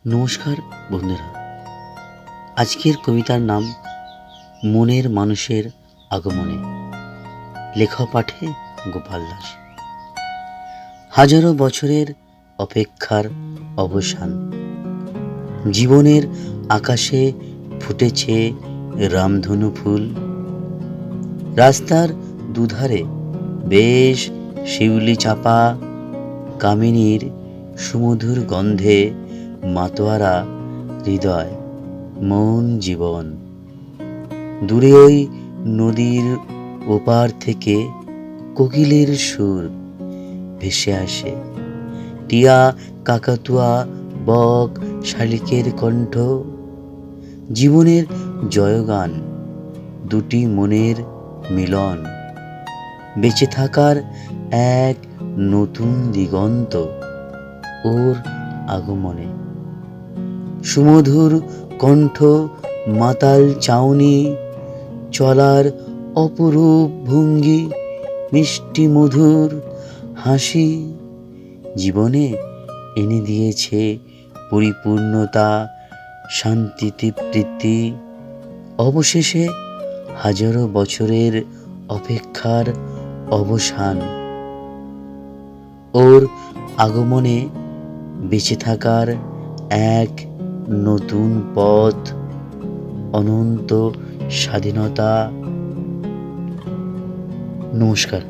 নমস্কার বন্ধুরা, আজকের কবিতার নাম মনের মানুষের আগমনে। লেখা পাঠে গোপাল দাস। হাজারো বছরের অপেক্ষার অবসান, জীবনের আকাশে ফুটেছে রামধনু ফুল। রাস্তার দুধারে বেশ শিউলি চাপা, কামিনীর সুমধুর গন্ধে মাতোয়ারা হৃদয়, মন জীবন। দূরে ওই নদীর ওপার থেকে কোকিলের সুর ভেসে আসে, টিয়া কাকাতুয়া বক শালিকের কণ্ঠ। জীবনের জয়গান, দুটি মনের মিলন, বেঁচে থাকার এক নতুন দিগন্ত ওর আগমনে। সুমধুর কণ্ঠ, মাতাল চাউনি, চলার অপরূপ ভঙ্গি, মিষ্টি মধুর হাসি জীবনে এনে দিয়েছে পরিপূর্ণতা, শান্তি, তৃপ্তি। অবশেষে হাজারো বছরের অপেক্ষার অবসান, ওর আগমনে বেঁচে থাকার এক নতুন পথ, অনন্ত স্বাধীনতা। নমস্কার।